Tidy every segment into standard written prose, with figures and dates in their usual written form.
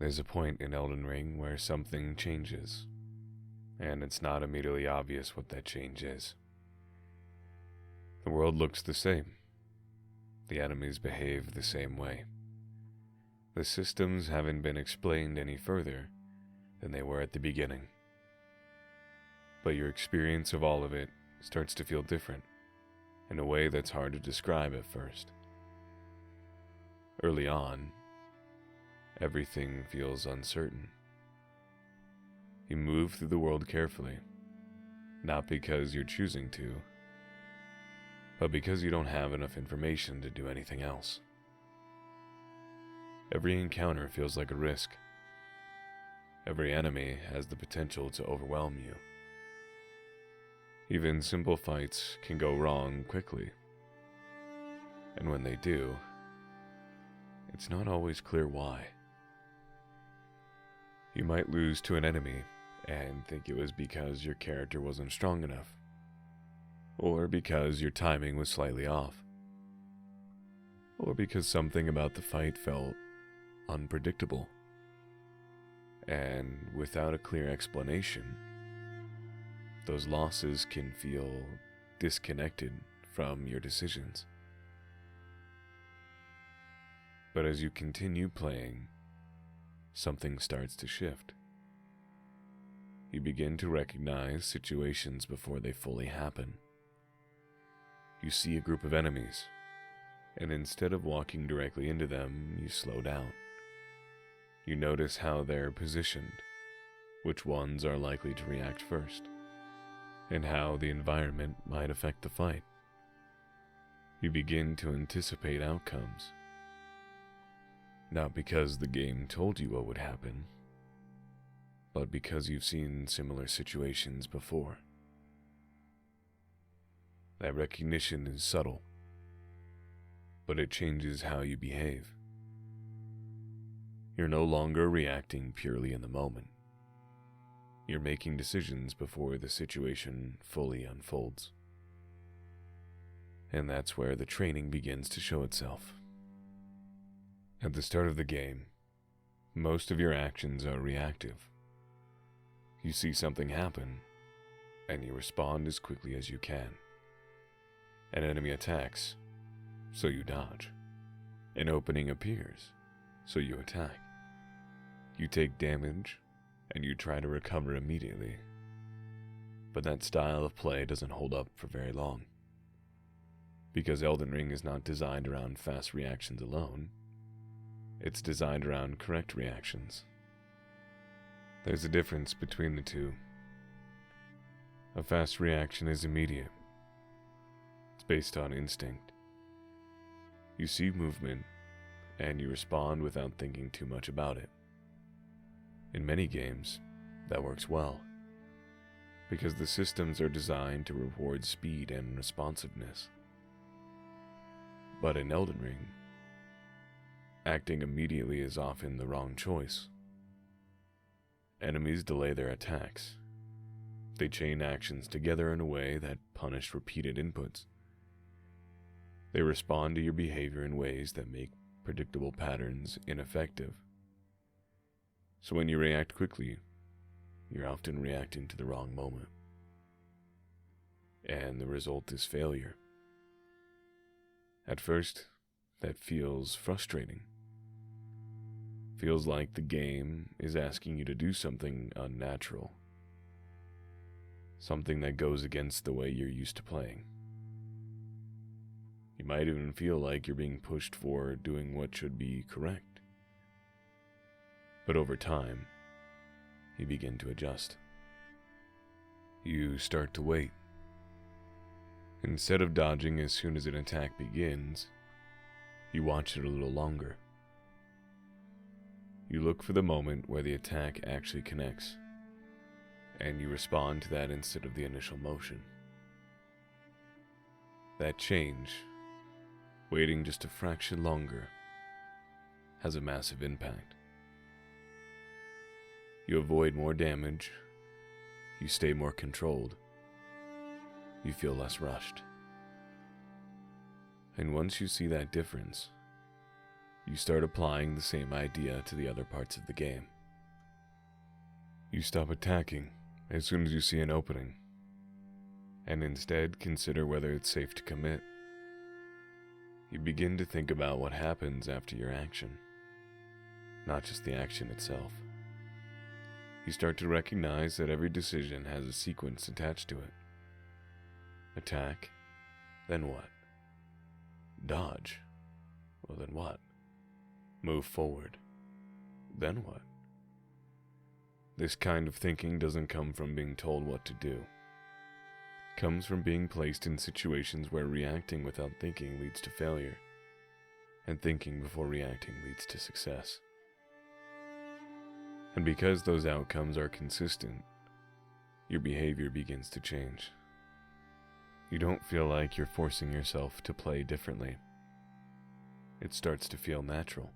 There's a point in Elden Ring where something changes, and it's not immediately obvious what that change is. The world looks the same. The enemies behave the same way. The systems haven't been explained any further than they were at the beginning. But your experience of all of it starts to feel different, in a way that's hard to describe at first. Early on, everything feels uncertain. You move through the world carefully, not because you're choosing to, but because you don't have enough information to do anything else. Every encounter feels like a risk. Every enemy has the potential to overwhelm you. Even simple fights can go wrong quickly. And when they do, it's not always clear why. You might lose to an enemy and think it was because your character wasn't strong enough, or because your timing was slightly off, or because something about the fight felt unpredictable. And without a clear explanation, those losses can feel disconnected from your decisions. But as you continue playing, something starts to shift. You begin to recognize situations before they fully happen. You see a group of enemies, and instead of walking directly into them, you slow down. You notice how they're positioned, which ones are likely to react first, and how the environment might affect the fight. You begin to anticipate outcomes, not because the game told you what would happen, but because you've seen similar situations before. That recognition is subtle, but it changes how you behave. You're no longer reacting purely in the moment. You're making decisions before the situation fully unfolds. And that's where the training begins to show itself. At the start of the game, most of your actions are reactive. You see something happen, and you respond as quickly as you can. An enemy attacks, so you dodge. An opening appears, so you attack. You take damage, and you try to recover immediately. But that style of play doesn't hold up for very long. Because Elden Ring is not designed around fast reactions alone, it's designed around correct reactions. There's a difference between the two. A fast reaction is immediate. It's based on instinct. You see movement, and you respond without thinking too much about it. In many games, that works well, because the systems are designed to reward speed and responsiveness. But in Elden Ring, acting immediately is often the wrong choice. Enemies delay their attacks. They chain actions together in a way that punish repeated inputs. They respond to your behavior in ways that make predictable patterns ineffective. So when you react quickly, you're often reacting to the wrong moment. And the result is failure. At first, that feels frustrating. Feels like the game is asking you to do something unnatural. Something that goes against the way you're used to playing. You might even feel like you're being pushed for doing what should be correct. But over time, you begin to adjust. You start to wait. Instead of dodging as soon as an attack begins, you watch it a little longer. You look for the moment where the attack actually connects, and you respond to that instead of the initial motion. That change, waiting just a fraction longer, has a massive impact. You avoid more damage, you stay more controlled, you feel less rushed. And once you see that difference, you start applying the same idea to the other parts of the game. You stop attacking as soon as you see an opening, and instead consider whether it's safe to commit. You begin to think about what happens after your action, not just the action itself. You start to recognize that every decision has a sequence attached to it. Attack, then what? Dodge, well then what? Move forward, then what? This kind of thinking doesn't come from being told what to do. It comes from being placed in situations where reacting without thinking leads to failure, and thinking before reacting leads to success. And because those outcomes are consistent, your behavior begins to change. You don't feel like you're forcing yourself to play differently. It starts to feel natural.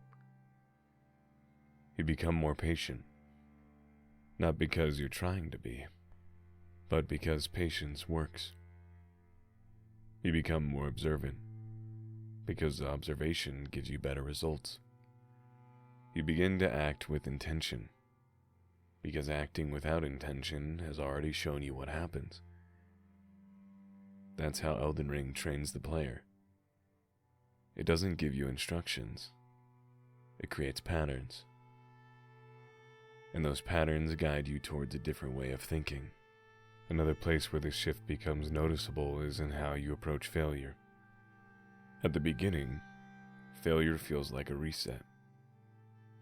You become more patient, not because you're trying to be, but because patience works. You become more observant, because observation gives you better results. You begin to act with intention, because acting without intention has already shown you what happens. That's how Elden Ring trains the player. It doesn't give you instructions. It creates patterns. And those patterns guide you towards a different way of thinking. Another place where this shift becomes noticeable is in how you approach failure. At the beginning, failure feels like a reset.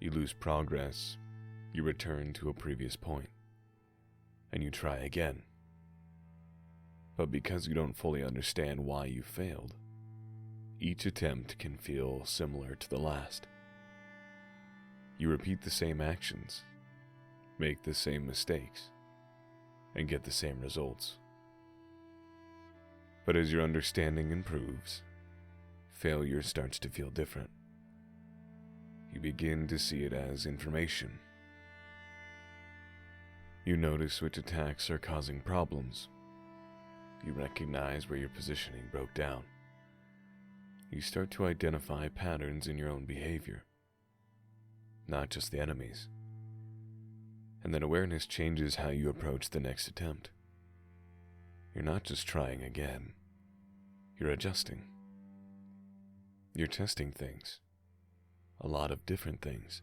You lose progress, you return to a previous point, and you try again. But because you don't fully understand why you failed, each attempt can feel similar to the last. You repeat the same actions, make the same mistakes, and get the same results. But as your understanding improves, failure starts to feel different. You begin to see it as information. You notice which attacks are causing problems. You recognize where your positioning broke down. You start to identify patterns in your own behavior, not just the enemy's. And that awareness changes how you approach the next attempt. You're not just trying again, you're adjusting. You're testing things, a lot of different things.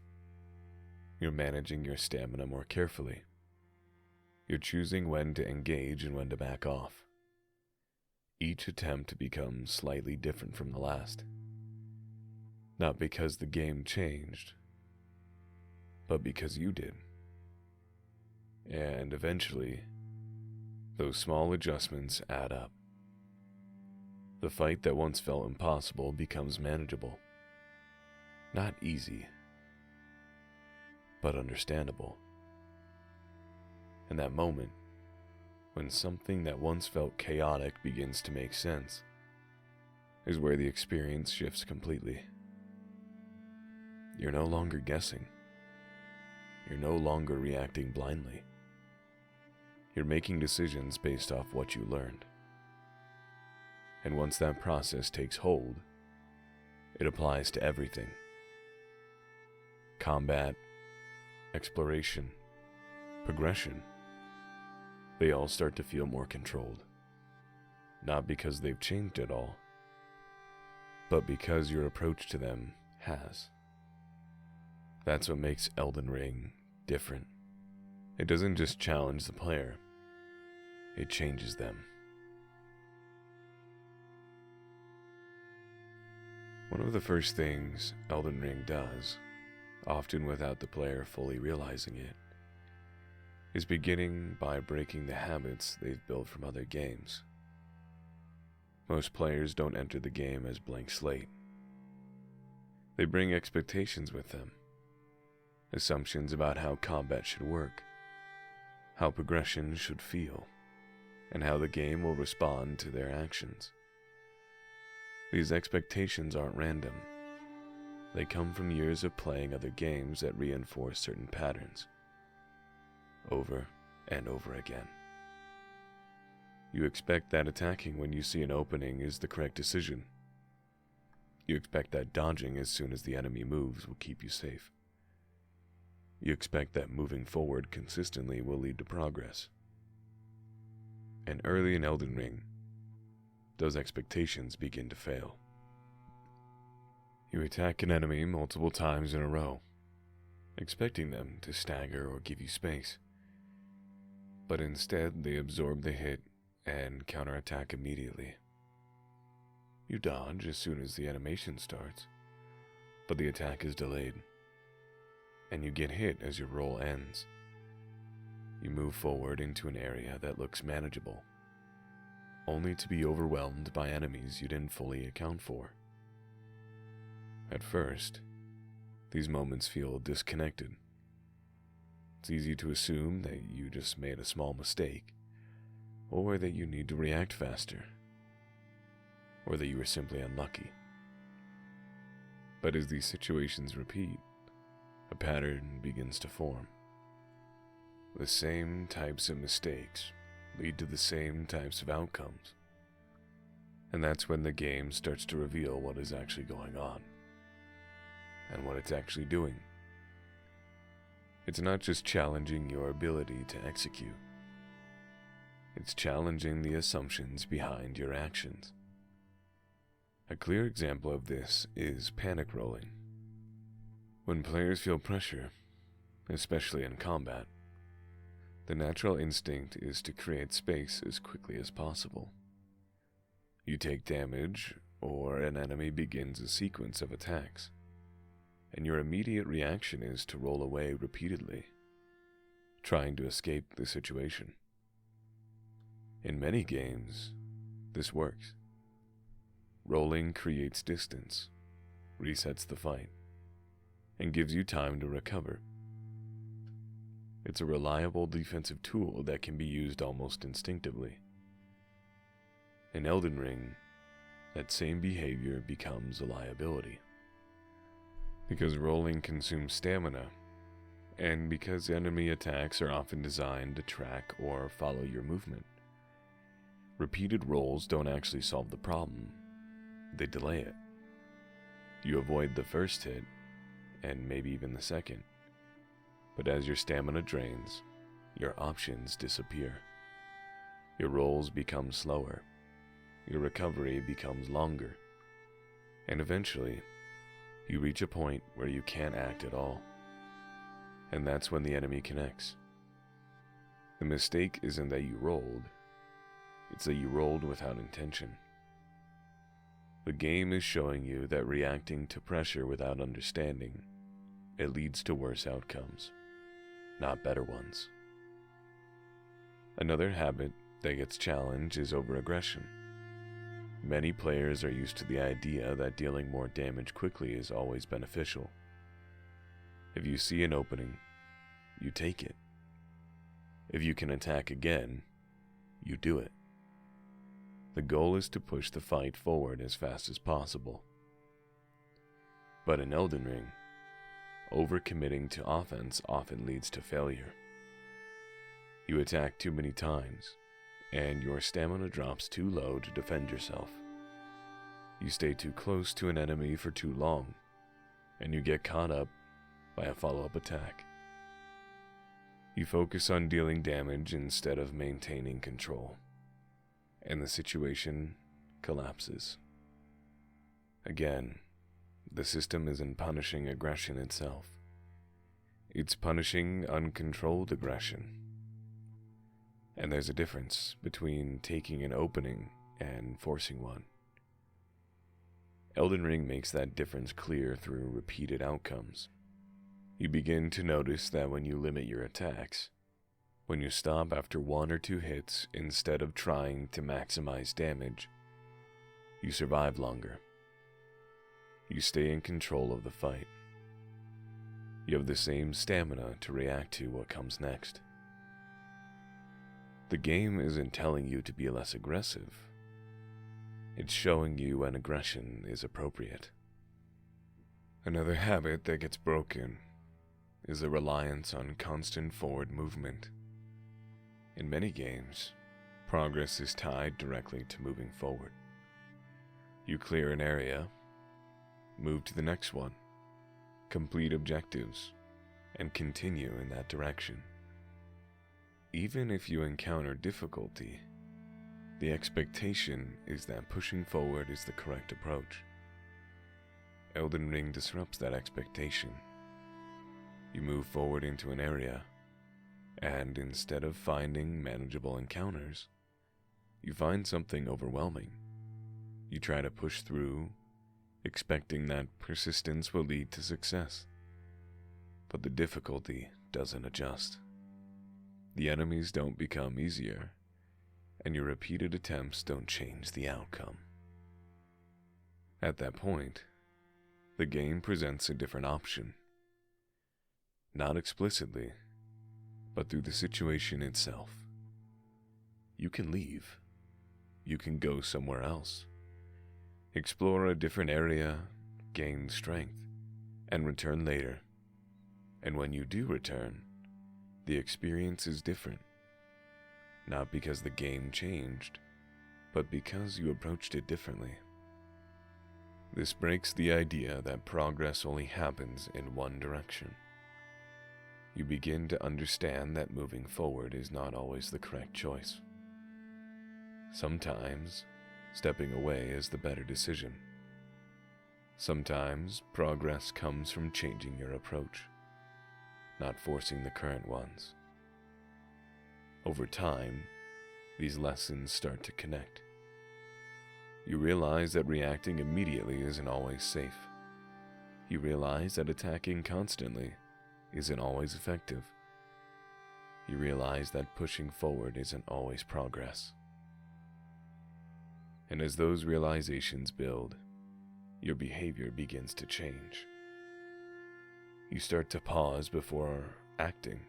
You're managing your stamina more carefully. You're choosing when to engage and when to back off. Each attempt becomes slightly different from the last. Not because the game changed, but because you did. And eventually, those small adjustments add up. The fight that once felt impossible becomes manageable. Not easy, but understandable. And that moment, when something that once felt chaotic begins to make sense, is where the experience shifts completely. You're no longer guessing. You're no longer reacting blindly. You're making decisions based off what you learned. And once that process takes hold, it applies to everything. Combat, exploration, progression. They all start to feel more controlled. Not because they've changed at all, but because your approach to them has. That's what makes Elden Ring different. It doesn't just challenge the player, it changes them. One of the first things Elden Ring does, often without the player fully realizing it, is beginning by breaking the habits they've built from other games. Most players don't enter the game as blank slate. They bring expectations with them, assumptions about how combat should work, how progression should feel, and how the game will respond to their actions. These expectations aren't random. They come from years of playing other games that reinforce certain patterns, over and over again. You expect that attacking when you see an opening is the correct decision. You expect that dodging as soon as the enemy moves will keep you safe. You expect that moving forward consistently will lead to progress. And early in Elden Ring, those expectations begin to fail. You attack an enemy multiple times in a row, expecting them to stagger or give you space. But instead, they absorb the hit and counterattack immediately. You dodge as soon as the animation starts, but the attack is delayed, and you get hit as your roll ends. You move forward into an area that looks manageable, only to be overwhelmed by enemies you didn't fully account for. At first, these moments feel disconnected. It's easy to assume that you just made a small mistake, or that you need to react faster, or that you were simply unlucky. But as these situations repeat, a pattern begins to form. The same types of mistakes lead to the same types of outcomes. And that's when the game starts to reveal what is actually going on, and what it's actually doing. It's not just challenging your ability to execute. It's challenging the assumptions behind your actions. A clear example of this is panic rolling. When players feel pressure, especially in combat, the natural instinct is to create space as quickly as possible. You take damage, or an enemy begins a sequence of attacks, and your immediate reaction is to roll away repeatedly, trying to escape the situation. In many games, this works. Rolling creates distance, resets the fight, and gives you time to recover. It's a reliable defensive tool that can be used almost instinctively. In Elden Ring, that same behavior becomes a liability. Because rolling consumes stamina, and because enemy attacks are often designed to track or follow your movement. Repeated rolls don't actually solve the problem, they delay it. You avoid the first hit, and maybe even the second. But as your stamina drains, your options disappear. Your rolls become slower, your recovery becomes longer, and eventually, you reach a point where you can't act at all. And that's when the enemy connects. The mistake isn't that you rolled, it's that you rolled without intention. The game is showing you that reacting to pressure without understanding, it leads to worse outcomes, not better ones. Another habit that gets challenged is overaggression. Many players are used to the idea that dealing more damage quickly is always beneficial. If you see an opening, you take it. If you can attack again, you do it. The goal is to push the fight forward as fast as possible. But in Elden Ring, overcommitting to offense often leads to failure. You attack too many times, and your stamina drops too low to defend yourself. You stay too close to an enemy for too long, and you get caught up by a follow-up attack. You focus on dealing damage instead of maintaining control, and the situation collapses. Again, the system isn't punishing aggression itself. It's punishing uncontrolled aggression. And there's a difference between taking an opening and forcing one. Elden Ring makes that difference clear through repeated outcomes. You begin to notice that when you limit your attacks, when you stop after 1 or 2 hits instead of trying to maximize damage, you survive longer. You stay in control of the fight. You have the same stamina to react to what comes next. The game isn't telling you to be less aggressive. It's showing you when aggression is appropriate. Another habit that gets broken is a reliance on constant forward movement. In many games, progress is tied directly to moving forward. You clear an area, move to the next one, complete objectives, and continue in that direction. Even if you encounter difficulty, the expectation is that pushing forward is the correct approach. Elden Ring disrupts that expectation. You move forward into an area, and instead of finding manageable encounters, you find something overwhelming. You try to push through, expecting that persistence will lead to success. But the difficulty doesn't adjust. The enemies don't become easier, and your repeated attempts don't change the outcome. At that point, the game presents a different option. Not explicitly, but through the situation itself. You can leave. You can go somewhere else. Explore a different area, gain strength, and return later. And when you do return, the experience is different. Not because the game changed, but because you approached it differently. This breaks the idea that progress only happens in one direction. You begin to understand that moving forward is not always the correct choice. Sometimes, stepping away is the better decision. Sometimes, progress comes from changing your approach, not forcing the current ones. Over time, these lessons start to connect. You realize that reacting immediately isn't always safe. You realize that attacking constantly isn't always effective. You realize that pushing forward isn't always progress. And as those realizations build, your behavior begins to change. You start to pause before acting.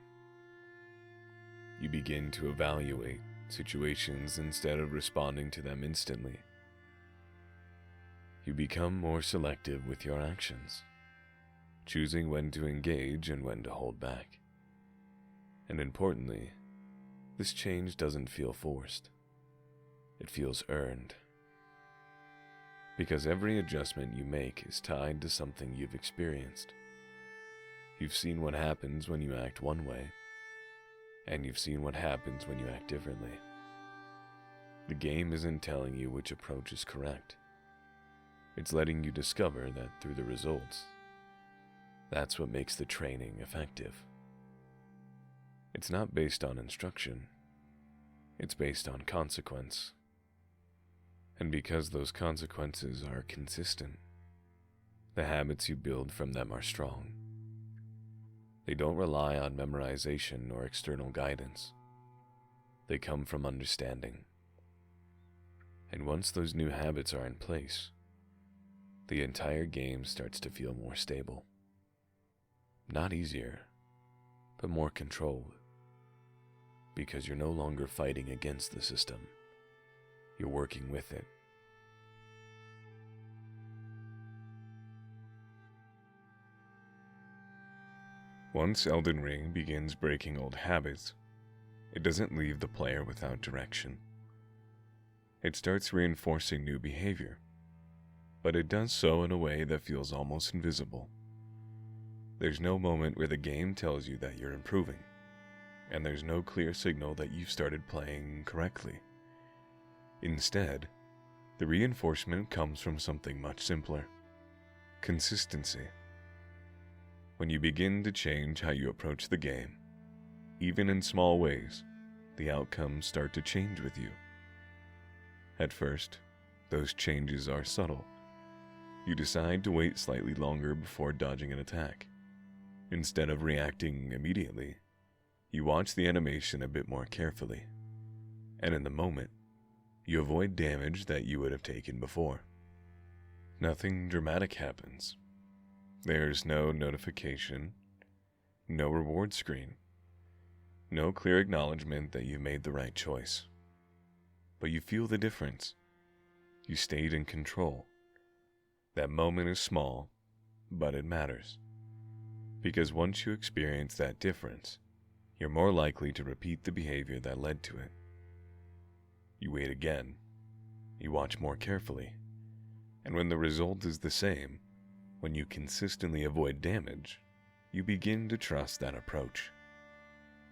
You begin to evaluate situations instead of responding to them instantly. You become more selective with your actions, choosing when to engage and when to hold back. And importantly, this change doesn't feel forced. It feels earned. Because every adjustment you make is tied to something you've experienced. You've seen what happens when you act one way, and you've seen what happens when you act differently. The game isn't telling you which approach is correct. It's letting you discover that through the results. That's what makes the training effective. It's not based on instruction. It's based on consequence. And because those consequences are consistent, the habits you build from them are strong. They don't rely on memorization or external guidance. They come from understanding. And once those new habits are in place, the entire game starts to feel more stable. Not easier, but more controlled. Because you're no longer fighting against the system. You're working with it. Once Elden Ring begins breaking old habits, it doesn't leave the player without direction. It starts reinforcing new behavior, but it does so in a way that feels almost invisible. There's no moment where the game tells you that you're improving, and there's no clear signal that you've started playing correctly. Instead, the reinforcement comes from something much simpler: consistency. When you begin to change how you approach the game, even in small ways, the outcomes start to change with you. At first, those changes are subtle. You decide to wait slightly longer before dodging an attack. Instead of reacting immediately, you watch the animation a bit more carefully, and in the moment, you avoid damage that you would have taken before. Nothing dramatic happens. There's no notification, no reward screen, no clear acknowledgement that you made the right choice. But you feel the difference. You stayed in control. That moment is small, but it matters. Because once you experience that difference, you're more likely to repeat the behavior that led to it. You wait again. You watch more carefully. And when the result is the same, When you consistently avoid damage, you begin to trust that approach.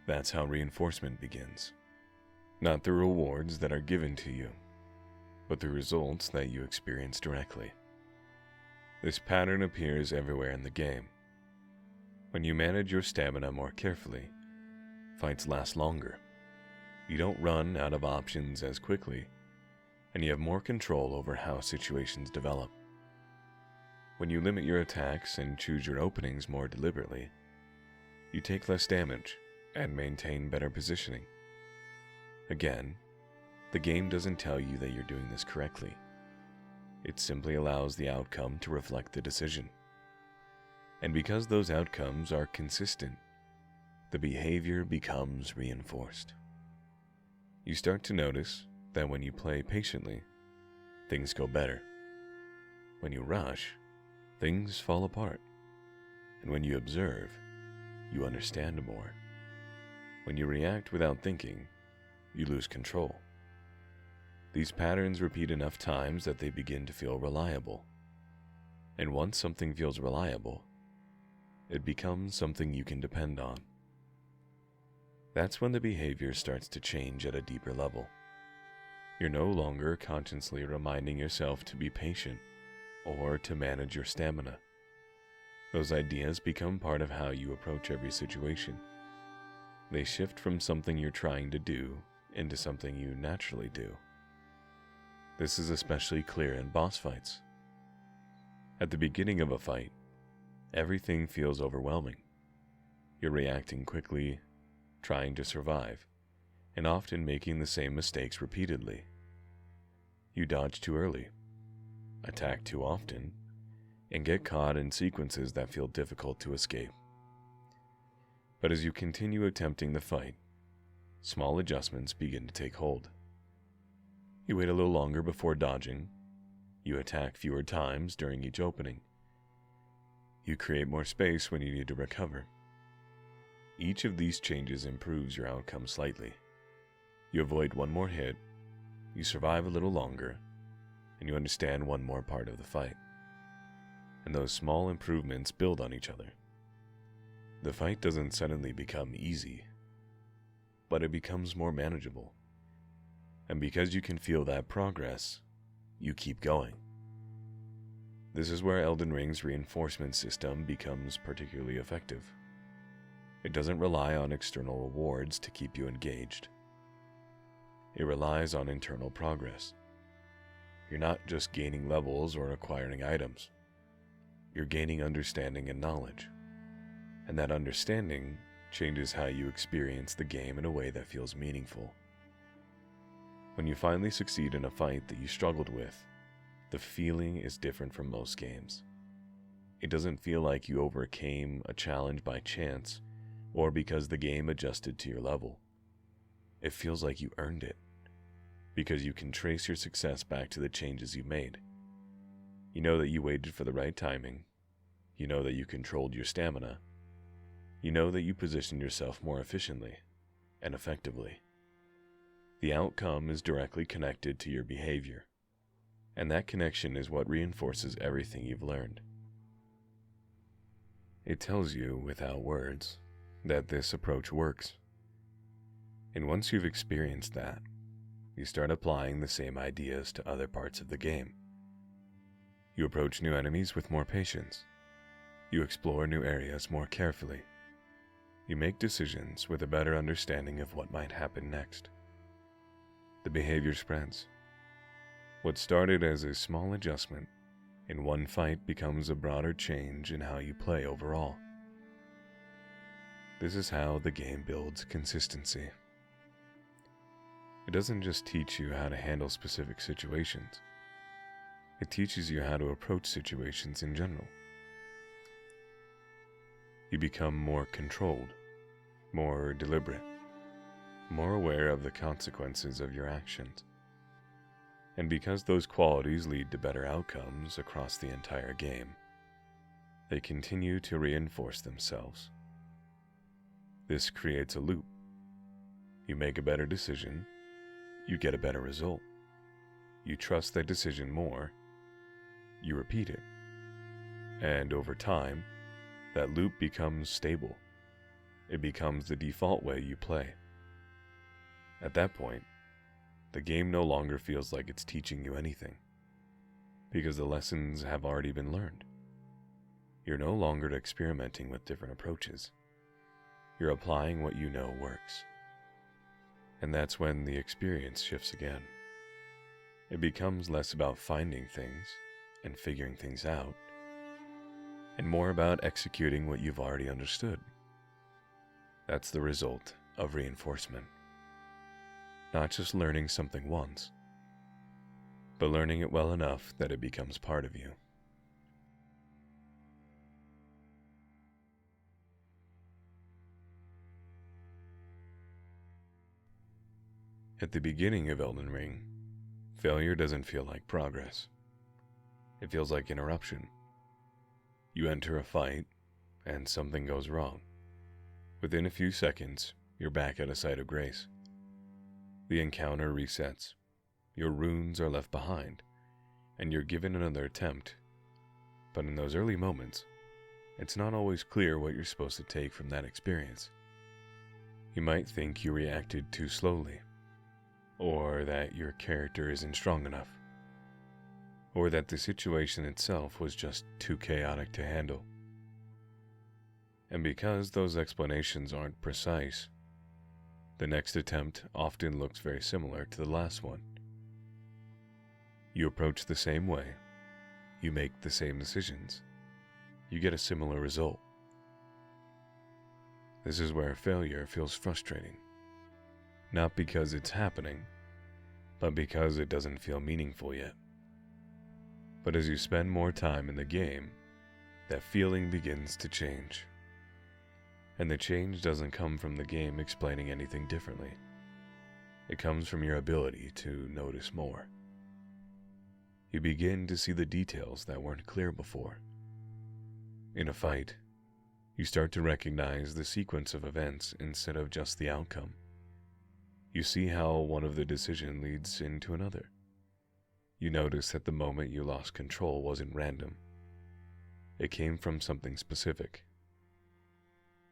That's how reinforcement begins. Not the rewards that are given to you, but the results that you experience directly. This pattern appears everywhere in the game. When you manage your stamina more carefully, fights last longer. You don't run out of options as quickly, and you have more control over how situations develop. When you limit your attacks and choose your openings more deliberately, you take less damage and maintain better positioning. Again, the game doesn't tell you that you're doing this correctly. It simply allows the outcome to reflect the decision. And because those outcomes are consistent, the behavior becomes reinforced. You start to notice that when you play patiently, things go better. When you rush, things fall apart. And when you observe, you understand more. When you react without thinking, you lose control. These patterns repeat enough times that they begin to feel reliable. And once something feels reliable, it becomes something you can depend on. That's when the behavior starts to change at a deeper level. You're no longer consciously reminding yourself to be patient or to manage your stamina. Those ideas become part of how you approach every situation. They shift from something you're trying to do into something you naturally do. This is especially clear in boss fights. At the beginning of a fight, everything feels overwhelming. You're reacting quickly, trying to survive, and often making the same mistakes repeatedly. You dodge too early, attack too often, and get caught in sequences that feel difficult to escape. But as you continue attempting the fight, small adjustments begin to take hold. You wait a little longer before dodging. You attack fewer times during each opening. You create more space when you need to recover. Each of these changes improves your outcome slightly. You avoid one more hit, you survive a little longer, and you understand one more part of the fight. And those small improvements build on each other. The fight doesn't suddenly become easy, but it becomes more manageable. And because you can feel that progress, you keep going. This is where Elden Ring's reinforcement system becomes particularly effective. It doesn't rely on external rewards to keep you engaged. It relies on internal progress. You're not just gaining levels or acquiring items. You're gaining understanding and knowledge. And that understanding changes how you experience the game in a way that feels meaningful. When you finally succeed in a fight that you struggled with, the feeling is different from most games. It doesn't feel like you overcame a challenge by chance or because the game adjusted to your level. It feels like you earned it, because you can trace your success back to the changes you made. You know that you waited for the right timing. You know that you controlled your stamina. You know that you positioned yourself more efficiently and effectively. The outcome is directly connected to your behavior, and that connection is what reinforces everything you've learned. It tells you, without words, that this approach works. And once you've experienced that, you start applying the same ideas to other parts of the game. You approach new enemies with more patience. You explore new areas more carefully. You make decisions with a better understanding of what might happen next. The behavior spreads. What started as a small adjustment in one fight becomes a broader change in how you play overall. This is how the game builds consistency. It doesn't just teach you how to handle specific situations. It teaches you how to approach situations in general. You become more controlled, more deliberate, more aware of the consequences of your actions. And because those qualities lead to better outcomes across the entire game, they continue to reinforce themselves. This creates a loop. You make a better decision, you get a better result. You trust that decision more, you repeat it. And over time, that loop becomes stable. It becomes the default way you play. At that point, the game no longer feels like it's teaching you anything, because the lessons have already been learned. You're no longer experimenting with different approaches. You're applying what you know works. And that's when the experience shifts again. It becomes less about finding things and figuring things out, and more about executing what you've already understood. That's the result of reinforcement. Not just learning something once, but learning it well enough that it becomes part of you. At the beginning of Elden Ring, failure doesn't feel like progress. It feels like interruption. You enter a fight, and something goes wrong. Within a few seconds, you're back at a site of grace. The encounter resets. Your runes are left behind, and you're given another attempt. But in those early moments, it's not always clear what you're supposed to take from that experience. You might think you reacted too slowly, or that your character isn't strong enough, or that the situation itself was just too chaotic to handle. And because those explanations aren't precise, the next attempt often looks very similar to the last one. You approach the same way, you make the same decisions, you get a similar result. This is where failure feels frustrating. Not because it's happening, but because it doesn't feel meaningful yet. But as you spend more time in the game, that feeling begins to change. And the change doesn't come from the game explaining anything differently. It comes from your ability to notice more. You begin to see the details that weren't clear before. In a fight, you start to recognize the sequence of events instead of just the outcome. You see how one of the decisions leads into another. You notice that the moment you lost control wasn't random. It came from something specific.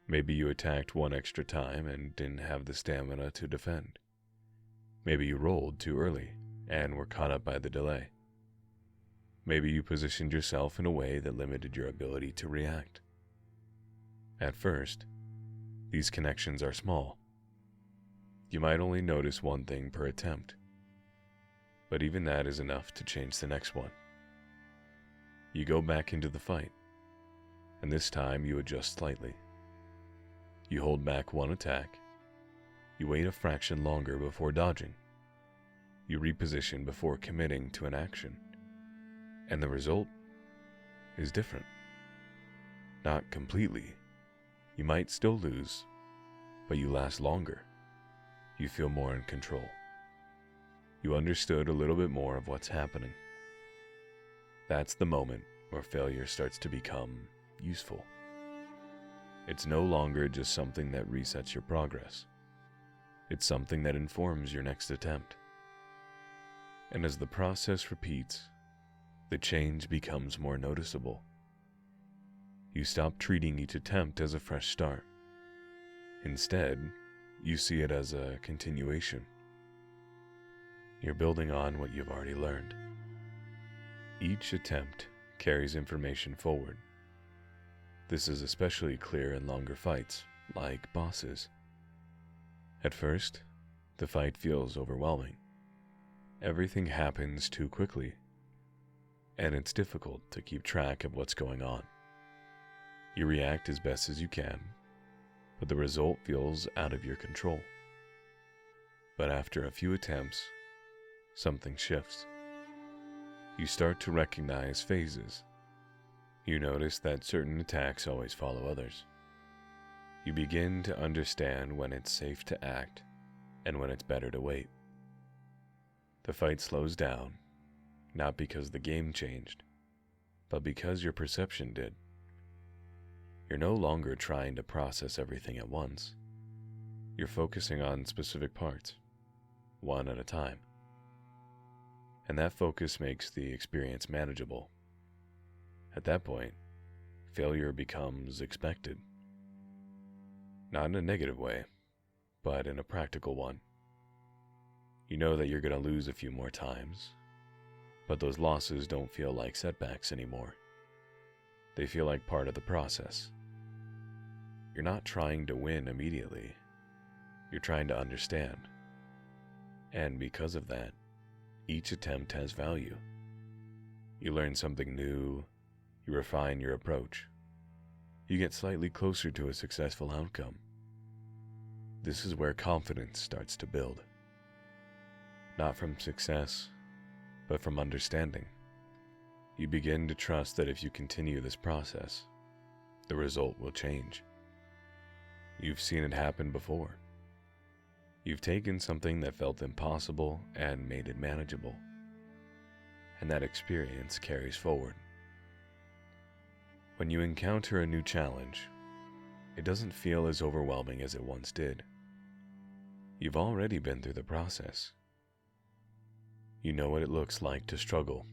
Maybe you attacked one extra time and didn't have the stamina to defend. Maybe you rolled too early and were caught up by the delay. Maybe you positioned yourself in a way that limited your ability to react. At first, these connections are small. You might only notice one thing per attempt, but even that is enough to change the next one. You go back into the fight, and this time you adjust slightly. You hold back one attack. You wait a fraction longer before dodging. You reposition before committing to an action. And the result is different. Not completely. You might still lose, but you last longer. You feel more in control. You understood a little bit more of what's happening. That's the moment where failure starts to become useful. It's no longer just something that resets your progress. It's something that informs your next attempt. And as the process repeats, the change becomes more noticeable. You stop treating each attempt as a fresh start. Instead, you see it as a continuation. You're building on what you've already learned. Each attempt carries information forward. This is especially clear in longer fights, like bosses. At first, the fight feels overwhelming. Everything happens too quickly, and it's difficult to keep track of what's going on. You react as best as you can, but the result feels out of your control. But after a few attempts, something shifts. You start to recognize phases. You notice that certain attacks always follow others. You begin to understand when it's safe to act and when it's better to wait. The fight slows down, not because the game changed, but because your perception did. You're no longer trying to process everything at once. You're focusing on specific parts, one at a time. And that focus makes the experience manageable. At that point, failure becomes expected. Not in a negative way, but in a practical one. You know that you're going to lose a few more times, but those losses don't feel like setbacks anymore. They feel like part of the process. You're not trying to win immediately. You're trying to understand. And because of that, each attempt has value. You learn something new, you refine your approach. You get slightly closer to a successful outcome. This is where confidence starts to build. Not from success, but from understanding. You begin to trust that if you continue this process, the result will change. You've seen it happen before. You've taken something that felt impossible and made it manageable. And that experience carries forward. When you encounter a new challenge, it doesn't feel as overwhelming as it once did. You've already been through the process. You know what it looks like to struggle,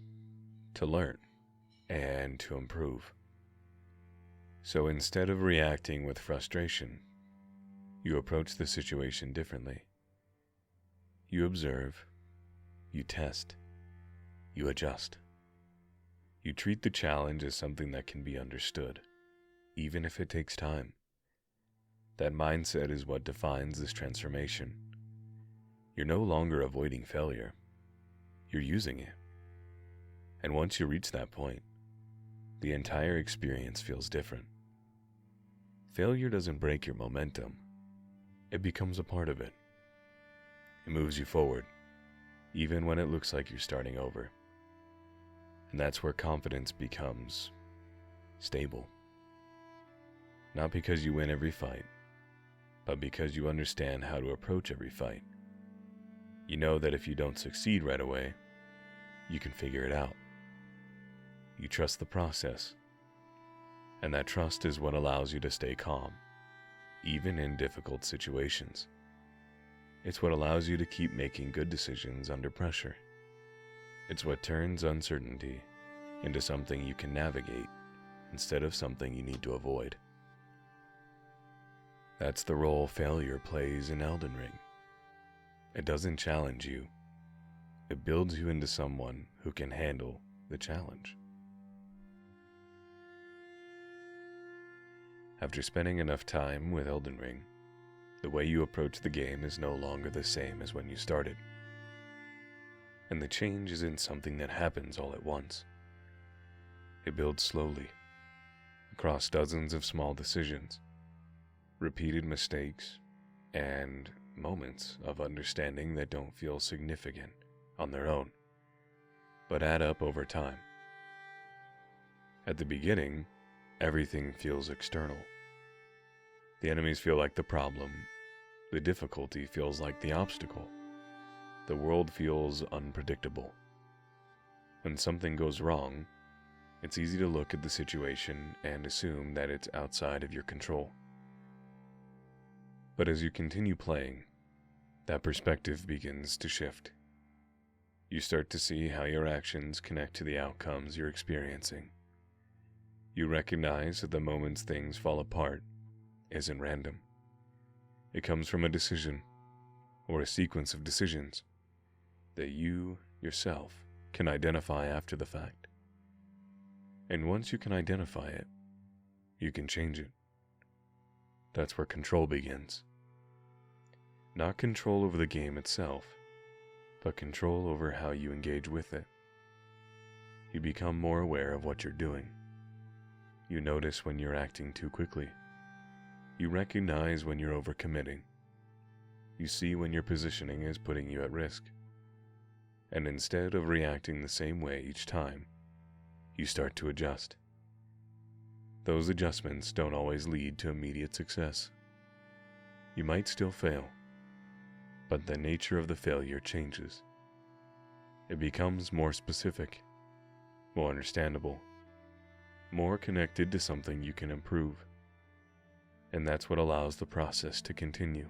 to learn, and to improve. So instead of reacting with frustration, you approach the situation differently. You observe, you test, you adjust. You treat the challenge as something that can be understood, even if it takes time. That mindset is what defines this transformation. You're no longer avoiding failure. You're using it. And once you reach that point, the entire experience feels different. Failure doesn't break your momentum. It becomes a part of it. It moves you forward, even when it looks like you're starting over. And that's where confidence becomes stable. Not because you win every fight, but because you understand how to approach every fight. You know that if you don't succeed right away, you can figure it out. You trust the process, and that trust is what allows you to stay calm, even in difficult situations. It's what allows you to keep making good decisions under pressure. It's what turns uncertainty into something you can navigate instead of something you need to avoid. That's the role failure plays in Elden Ring. It doesn't challenge you. It builds you into someone who can handle the challenge. After spending enough time with Elden Ring, the way you approach the game is no longer the same as when you started. And the change isn't something that happens all at once. It builds slowly, across dozens of small decisions, repeated mistakes, and moments of understanding that don't feel significant on their own, but add up over time. At the beginning, everything feels external. The enemies feel like the problem. The difficulty feels like the obstacle. The world feels unpredictable. When something goes wrong, it's easy to look at the situation and assume that it's outside of your control. But as you continue playing, that perspective begins to shift. You start to see how your actions connect to the outcomes you're experiencing. You recognize that the moments things fall apart isn't random. It comes from a decision, or a sequence of decisions, that you, yourself, can identify after the fact. And once you can identify it, you can change it. That's where control begins. Not control over the game itself, but control over how you engage with it. You become more aware of what you're doing. You notice when you're acting too quickly. You recognize when you're overcommitting. You see when your positioning is putting you at risk. And instead of reacting the same way each time, you start to adjust. Those adjustments don't always lead to immediate success. You might still fail, but the nature of the failure changes. It becomes more specific, more understandable, more connected to something you can improve. And that's what allows the process to continue.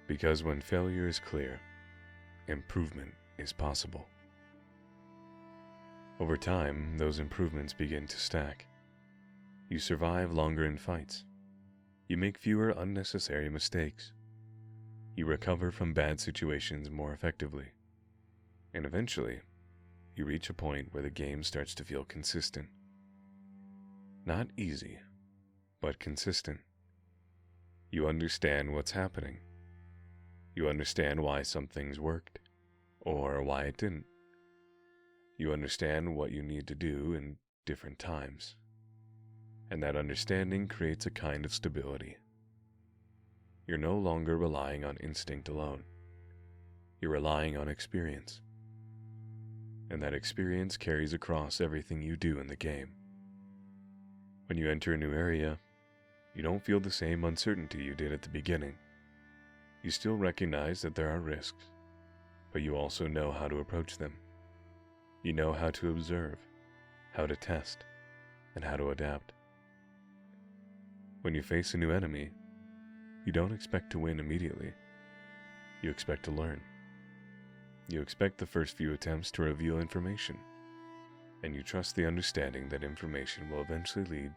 Because when failure is clear, improvement is possible. Over time, those improvements begin to stack. You survive longer in fights. You make fewer unnecessary mistakes. You recover from bad situations more effectively. And eventually, you reach a point where the game starts to feel consistent. Not easy, but consistent. You understand what's happening. You understand why some things worked, or why it didn't. You understand what you need to do in different times. And that understanding creates a kind of stability. You're no longer relying on instinct alone. You're relying on experience. And that experience carries across everything you do in the game. When you enter a new area, you don't feel the same uncertainty you did at the beginning. You still recognize that there are risks, but you also know how to approach them. You know how to observe, how to test, and how to adapt. When you face a new enemy, you don't expect to win immediately. You expect to learn. You expect the first few attempts to reveal information, and you trust the understanding that information will eventually lead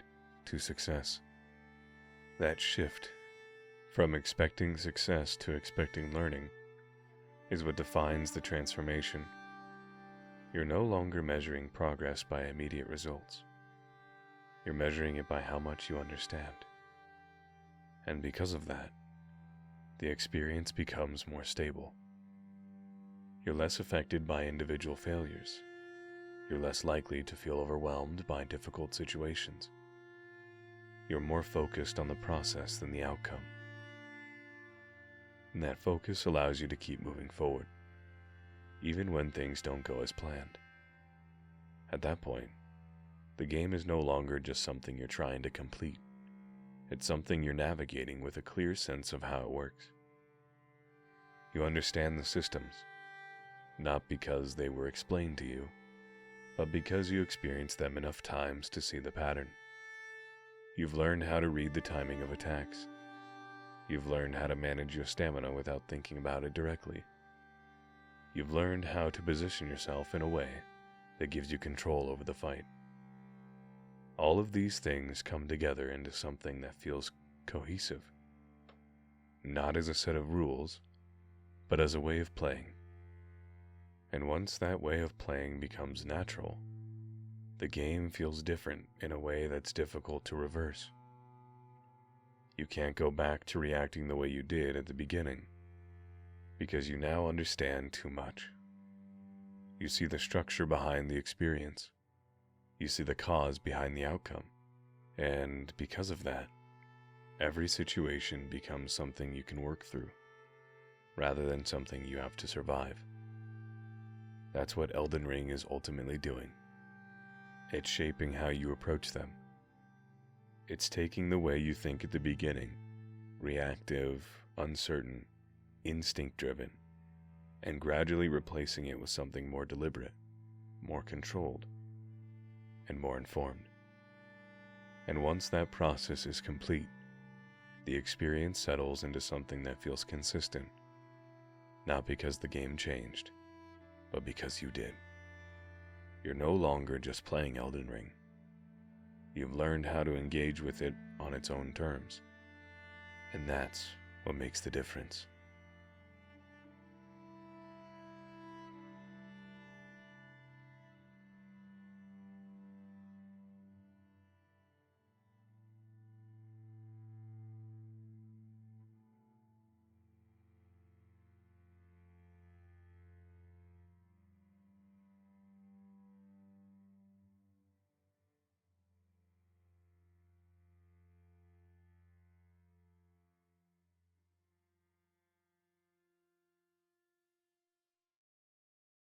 to success. That shift from expecting success to expecting learning is what defines the transformation. You're no longer measuring progress by immediate results. You're measuring it by how much you understand. And because of that, the experience becomes more stable. You're less affected by individual failures. You're less likely to feel overwhelmed by difficult situations. You're more focused on the process than the outcome. And that focus allows you to keep moving forward, even when things don't go as planned. At that point, the game is no longer just something you're trying to complete. It's something you're navigating with a clear sense of how it works. You understand the systems, not because they were explained to you, but because you experienced them enough times to see the pattern. You've learned how to read the timing of attacks. You've learned how to manage your stamina without thinking about it directly. You've learned how to position yourself in a way that gives you control over the fight. All of these things come together into something that feels cohesive, not as a set of rules, but as a way of playing. And once that way of playing becomes natural, the game feels different in a way that's difficult to reverse. You can't go back to reacting the way you did at the beginning, because you now understand too much. You see the structure behind the experience. You see the cause behind the outcome. And because of that, every situation becomes something you can work through, rather than something you have to survive. That's what Elden Ring is ultimately doing. It's shaping how you approach them. It's taking the way you think at the beginning, reactive, uncertain, instinct-driven, and gradually replacing it with something more deliberate, more controlled, and more informed. And once that process is complete, the experience settles into something that feels consistent, not because the game changed, but because you did. You're no longer just playing Elden Ring. You've learned how to engage with it on its own terms, and that's what makes the difference.